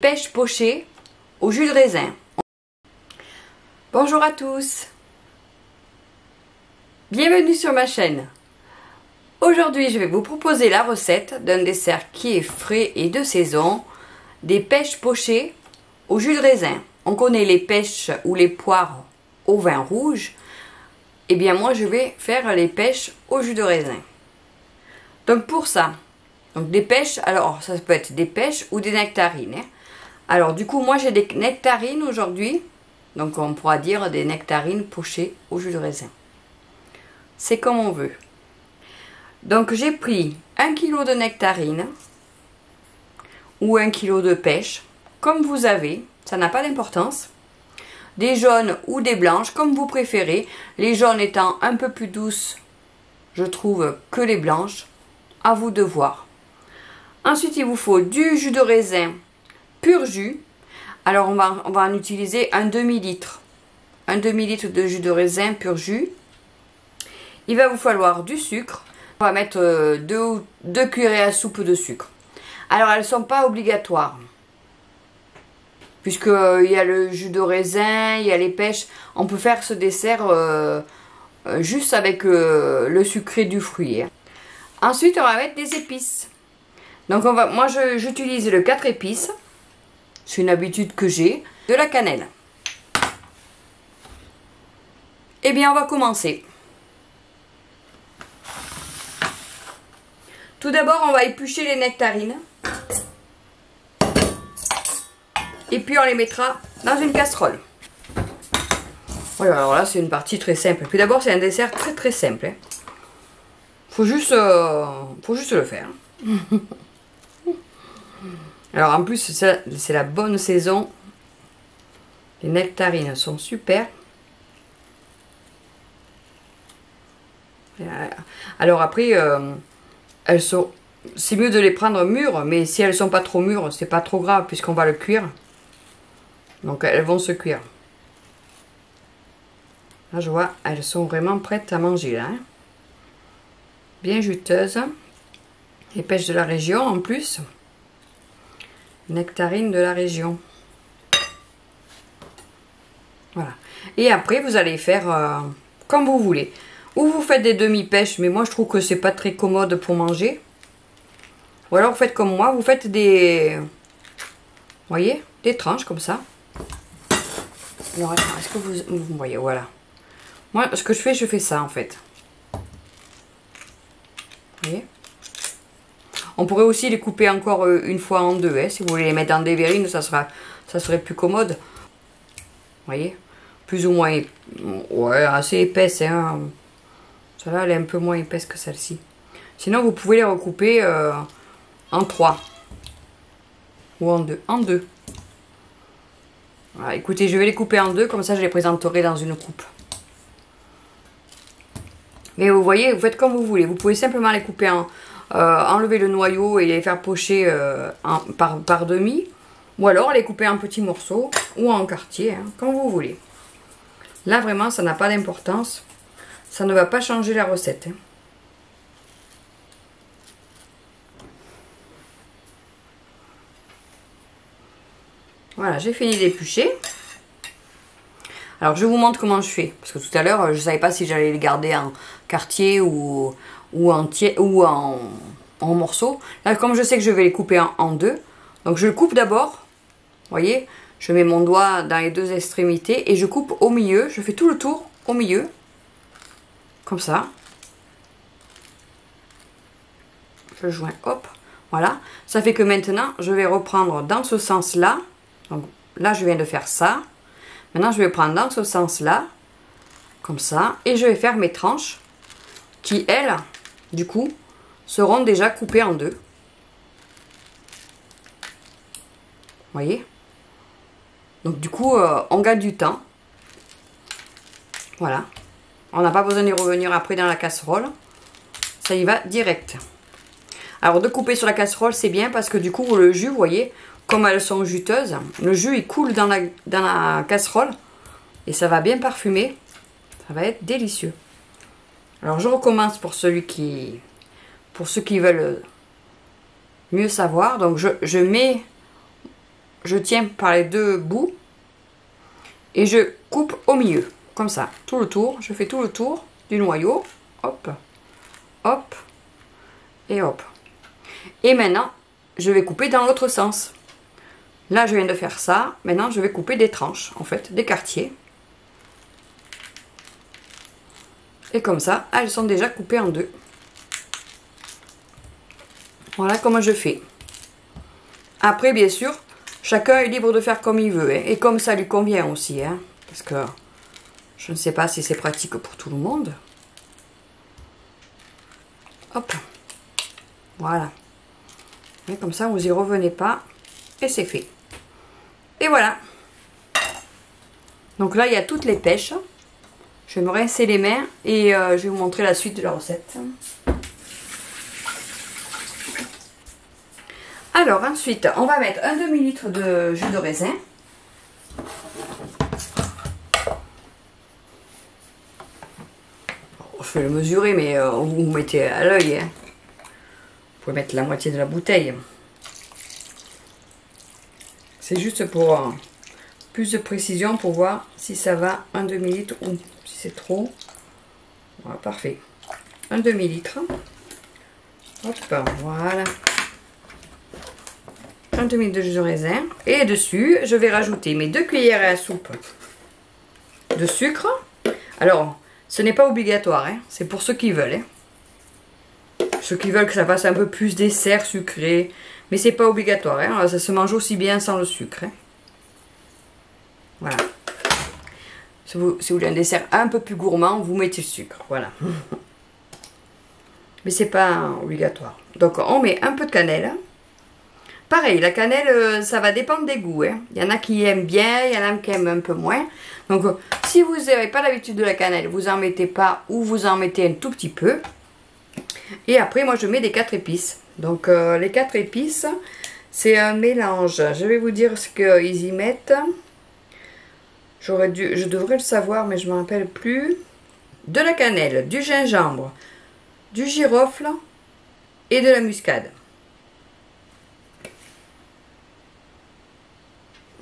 Pêche pochée au jus de raisin. Bonjour à tous, bienvenue sur ma chaîne. Aujourd'hui je vais vous proposer la recette d'un dessert qui est frais et de saison, des pêches pochées au jus de raisin. On connaît les pêches ou les poires au vin rouge, et bien moi je vais faire les pêches au jus de raisin. Donc pour ça, des pêches, alors ça peut être des pêches ou des nectarines. Alors du coup moi j'ai des nectarines aujourd'hui, donc on pourra dire des nectarines pochées au jus de raisin. C'est comme on veut. Donc j'ai pris 1 kg de nectarines ou 1 kg de pêche, comme vous avez, ça n'a pas d'importance. Des jaunes ou des blanches, comme vous préférez. Les jaunes étant un peu plus douces, je trouve, que les blanches. À vous de voir. Ensuite il vous faut du jus de raisin pur jus. Alors on va en utiliser un demi-litre. Un demi-litre de jus de raisin pur jus. Il va vous falloir du sucre. On va mettre 2 cuillerées à soupe de sucre. Alors elles ne sont pas obligatoires. Puisqu'il y a le jus de raisin, il y a les pêches. On peut faire ce dessert juste avec le sucré du fruit. Ensuite on va mettre des épices. Donc moi j'utilise le 4 épices. C'est une habitude que j'ai. De la cannelle. Eh bien on va commencer. Tout d'abord on va éplucher les nectarines. Et puis on les mettra dans une casserole. Voilà, alors là c'est une partie très simple. Puis d'abord c'est un dessert très simple. Hein. Faut juste le faire. Alors en plus c'est la bonne saison. Les nectarines sont super. Alors après c'est mieux de les prendre mûres, mais si elles sont pas trop mûres, c'est pas trop grave puisqu'on va le cuire. Donc elles vont se cuire. Là je vois, elles sont vraiment prêtes à manger là. Hein. Bien juteuses. Les pêches de la région en plus. Nectarines de la région. Voilà. Et après vous allez faire comme vous voulez. Ou vous faites des demi-pêches, mais moi je trouve que c'est pas très commode pour manger. Ou alors vous faites comme moi, vous faites des... Vous voyez, des tranches comme ça. Alors attends, est-ce que vous voyez? Voilà. Moi ce que je fais ça en fait. Vous voyez? On pourrait aussi les couper encore une fois en deux. Hein, si vous voulez les mettre dans des verrines, ça serait plus commode. Vous voyez? Plus ou moins... Ouais, assez épaisse. Hein. Celle-là, elle est un peu moins épaisse que celle-ci. Sinon, vous pouvez les recouper en 3. Ou en 2. En 2. Voilà, écoutez, je vais les couper en 2. Comme ça, je les présenterai dans une coupe. Mais vous voyez, vous faites comme vous voulez. Vous pouvez simplement les couper en... enlever le noyau et les faire pocher par demi. Ou alors les couper en petits morceaux. Ou en quartier, hein, comme vous voulez. Là, vraiment, ça n'a pas d'importance. Ça ne va pas changer la recette. Hein. Voilà, j'ai fini d'éplucher. Alors, je vous montre comment je fais. Parce que tout à l'heure, je ne savais pas si j'allais les garder en quartier ou en morceaux. Là, comme je sais que je vais les couper en deux, donc je le coupe d'abord. Vous voyez, je mets mon doigt dans les deux extrémités et je coupe au milieu. Je fais tout le tour au milieu. Comme ça. Je joins, hop, voilà. Ça fait que maintenant, je vais reprendre dans ce sens-là. Donc là, je viens de faire ça. Maintenant, je vais prendre dans ce sens-là. Comme ça. Et je vais faire mes tranches. Qui, elles, du coup, seront déjà coupées en deux. Vous voyez? Donc du coup, on gagne du temps. Voilà. On n'a pas besoin d'y revenir après dans la casserole. Ça y va direct. Alors de couper sur la casserole, c'est bien parce que du coup, le jus, vous voyez, comme elles sont juteuses, le jus il coule dans la casserole. Et ça va bien parfumer. Ça va être délicieux. Alors je recommence pour ceux qui veulent mieux savoir. Donc je mets je tiens par les deux bouts et je coupe au milieu, comme ça, tout le tour. Je fais tout le tour du noyau, hop, hop, et hop. Et maintenant, je vais couper dans l'autre sens. Là, je viens de faire ça. Maintenant, je vais couper des tranches, en fait, des quartiers. Et comme ça, elles sont déjà coupées en deux. Voilà comment je fais. Après, bien sûr, chacun est libre de faire comme il veut. Hein, et comme ça lui convient aussi. Hein, parce que je ne sais pas si c'est pratique pour tout le monde. Hop. Voilà. Et comme ça, vous n'y revenez pas. Et c'est fait. Et voilà. Donc là, il y a toutes les pêches. Je vais me rincer les mains et je vais vous montrer la suite de la recette. Alors ensuite, on va mettre un demi-litre de jus de raisin. Je vais le mesurer, mais vous mettez à l'œil. Hein. Vous pouvez mettre la moitié de la bouteille. C'est juste pour plus de précision, pour voir si ça va, un demi-litre ou si c'est trop. Voilà, parfait. Un demi-litre. Hop, voilà. Un demi-litre de jus de raisin. Et dessus, je vais rajouter mes 2 cuillères à soupe de sucre. Alors, ce n'est pas obligatoire, hein. C'est pour ceux qui veulent. Hein. Ceux qui veulent que ça fasse un peu plus dessert sucré. Mais c'est pas obligatoire, hein. Alors, ça se mange aussi bien sans le sucre. Hein. Voilà. Si vous voulez un dessert un peu plus gourmand, vous mettez le sucre. Voilà. Mais c'est pas obligatoire. Donc on met un peu de cannelle. Pareil, la cannelle, ça va dépendre des goûts. Hein. Il y en a qui aiment bien, il y en a qui aiment un peu moins. Donc si vous n'avez pas l'habitude de la cannelle, vous en mettez pas ou vous en mettez un tout petit peu. Et après, moi je mets des 4 épices. Donc les 4 épices, c'est un mélange. Je vais vous dire ce qu'ils y mettent. Je devrais le savoir, mais je ne me rappelle plus. De la cannelle, du gingembre, du girofle et de la muscade.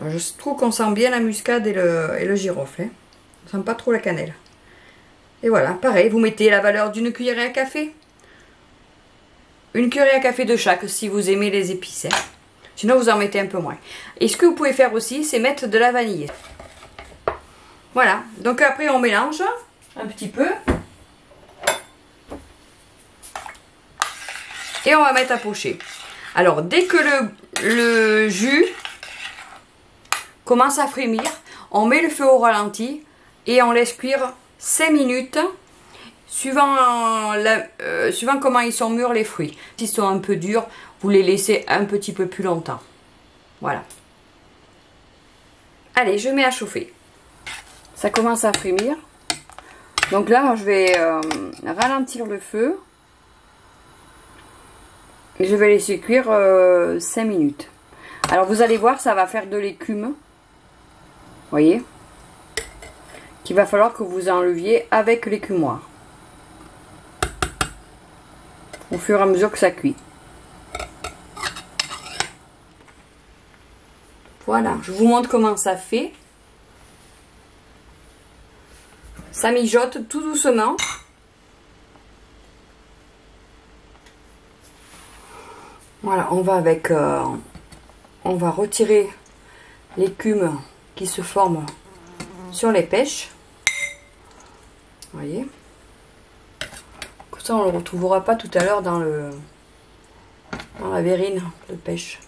Je trouve qu'on sent bien la muscade et le girofle. Hein. On ne sent pas trop la cannelle. Et voilà, pareil, vous mettez la valeur d'une cuillerée à café. Une cuillerée à café de chaque si vous aimez les épices. Hein. Sinon, vous en mettez un peu moins. Et ce que vous pouvez faire aussi, c'est mettre de la vanille. Voilà, donc après on mélange un petit peu. Et on va mettre à pocher. Alors dès que le jus commence à frémir, on met le feu au ralenti et on laisse cuire 5 minutes. Suivant comment ils sont mûrs les fruits. S'ils sont un peu durs, vous les laissez un petit peu plus longtemps. Voilà. Allez, je mets à chauffer. Ça commence à frémir. Donc là, je vais ralentir le feu. Et je vais laisser cuire 5 minutes. Alors vous allez voir, ça va faire de l'écume. Vous voyez? Qu'il va falloir que vous enleviez avec l'écumoire. Au fur et à mesure que ça cuit. Voilà, je vous montre comment ça fait. Ça mijote tout doucement. Voilà, on va retirer l'écume qui se forme sur les pêches. Vous voyez. Comme ça, on ne le retrouvera pas tout à l'heure dans la verrine de pêche.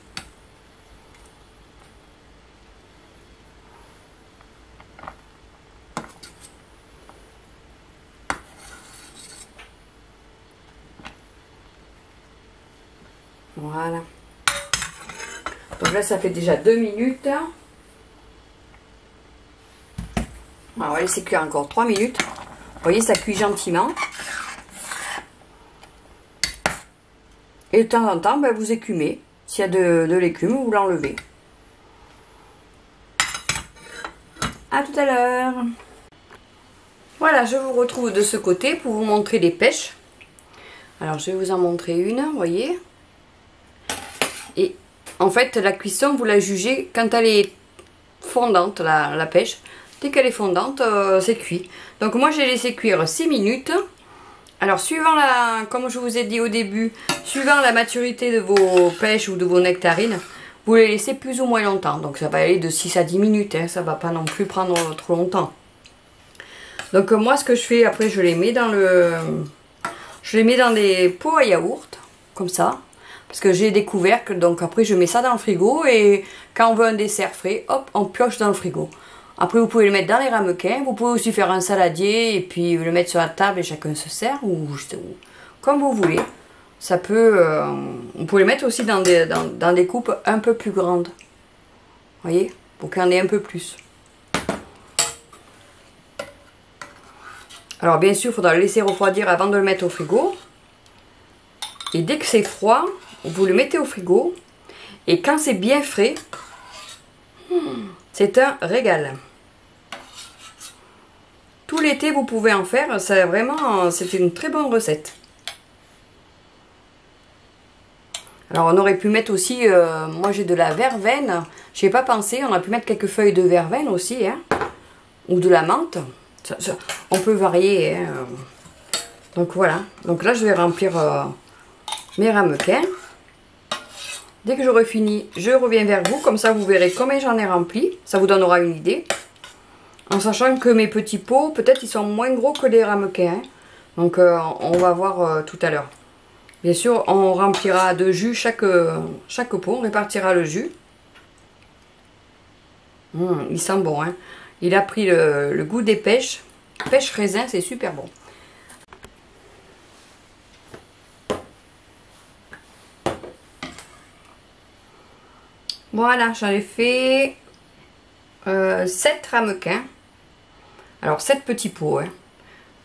Voilà. Donc là, ça fait déjà 2 minutes. On va laisser cuire encore 3 minutes. Vous voyez, ça cuit gentiment. Et de temps en temps, ben, vous écumez. S'il y a de l'écume, vous l'enlevez. À tout à l'heure. Voilà, je vous retrouve de ce côté pour vous montrer les pêches. Alors, je vais vous en montrer une, vous voyez. Et En fait, la cuisson, vous la jugez quand elle est fondante, la pêche. Dès qu'elle est fondante, c'est cuit. Donc moi, j'ai laissé cuire 6 minutes. Alors, comme je vous ai dit au début, suivant la maturité de vos pêches ou de vos nectarines, vous les laissez plus ou moins longtemps. Donc ça va aller de 6 à 10 minutes, hein. Ça va pas non plus prendre trop longtemps. Donc moi, ce que je fais, après, je les mets dans des pots à yaourt, comme ça. Parce que j'ai des couvercles, donc après je mets ça dans le frigo et quand on veut un dessert frais, hop, on pioche dans le frigo. Après vous pouvez le mettre dans les ramequins, vous pouvez aussi faire un saladier et puis le mettre sur la table et chacun se sert, ou comme vous voulez. Ça peut, on peut les mettre aussi dans des coupes un peu plus grandes. Vous voyez, pour qu'il y en ait un peu plus. Alors bien sûr, il faudra le laisser refroidir avant de le mettre au frigo. Et dès que c'est froid, vous le mettez au frigo. Et quand c'est bien frais, c'est un régal. Tout l'été, vous pouvez en faire. C'est une très bonne recette. Alors, on aurait pu mettre aussi, moi j'ai de la verveine. Je n'y ai pas pensé. On aurait pu mettre quelques feuilles de verveine aussi, hein, ou de la menthe. On peut varier. Hein. Donc voilà. Donc là, je vais remplir mes ramequins. Dès que j'aurai fini, je reviens vers vous. Comme ça, vous verrez combien j'en ai rempli. Ça vous donnera une idée. En sachant que mes petits pots, peut-être ils sont moins gros que les ramequins. Hein. Donc, on va voir tout à l'heure. Bien sûr, on remplira de jus chaque pot. On répartira le jus. Il sent bon. Hein. Il a pris le goût des pêches. Pêche raisin, c'est super bon. Voilà, j'en ai fait 7 ramequins. Alors 7 petits pots. Hein.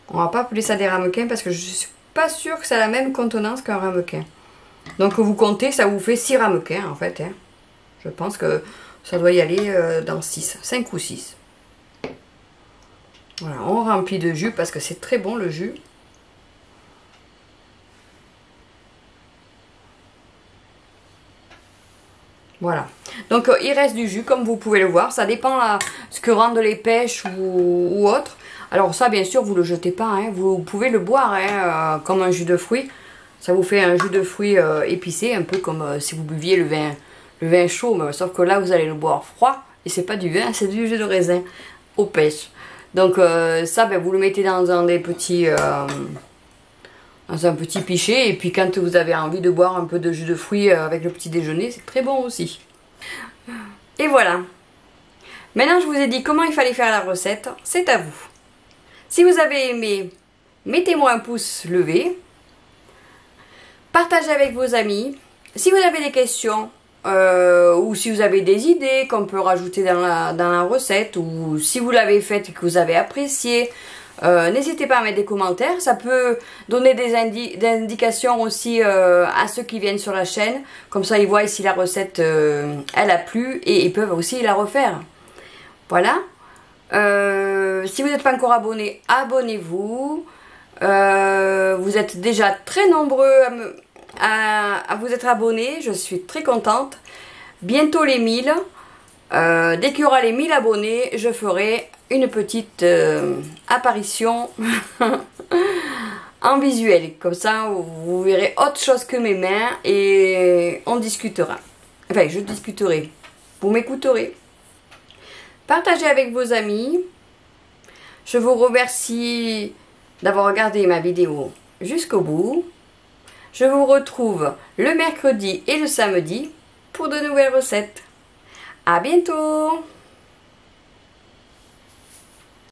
On va pas appeler ça des ramequins parce que je suis pas sûre que c'est la même contenance qu'un ramequin. Donc vous comptez, ça vous fait 6 ramequins en fait. Hein. Je pense que ça doit y aller dans 6, 5 ou 6. Voilà, on remplit de jus parce que c'est très bon le jus. Voilà. Donc il reste du jus comme vous pouvez le voir. Ça dépend ce que rendent les pêches ou autre. Alors ça bien sûr vous ne le jetez pas. Hein. Vous pouvez le boire hein, comme un jus de fruits. Ça vous fait un jus de fruits épicé. Un peu comme si vous buviez le vin chaud. Mais, sauf que là vous allez le boire froid. Et c'est pas du vin, c'est du jus de raisin aux pêches. Donc ça ben, vous le mettez dans un petit pichet. Et puis quand vous avez envie de boire un peu de jus de fruits avec le petit déjeuner, c'est très bon aussi. Et voilà. Maintenant, je vous ai dit comment il fallait faire la recette. C'est à vous. Si vous avez aimé, mettez-moi un pouce levé. Partagez avec vos amis. Si vous avez des questions ou si vous avez des idées qu'on peut rajouter dans la recette ou si vous l'avez faite et que vous avez apprécié, n'hésitez pas à mettre des commentaires. Ça peut donner des indications aussi à ceux qui viennent sur la chaîne. Comme ça, ils voient si la recette, elle a plu et ils peuvent aussi la refaire. Voilà. Si vous n'êtes pas encore abonné, abonnez-vous. Vous êtes déjà très nombreux à vous être abonnés. Je suis très contente. Bientôt les 1000. Dès qu'il y aura les 1000 abonnés, je ferai une petite apparition en visuel. Comme ça, vous verrez autre chose que mes mains et on discutera. Enfin, je discuterai. Vous m'écouterez. Partagez avec vos amis. Je vous remercie d'avoir regardé ma vidéo jusqu'au bout. Je vous retrouve le mercredi et le samedi pour de nouvelles recettes. À bientôt!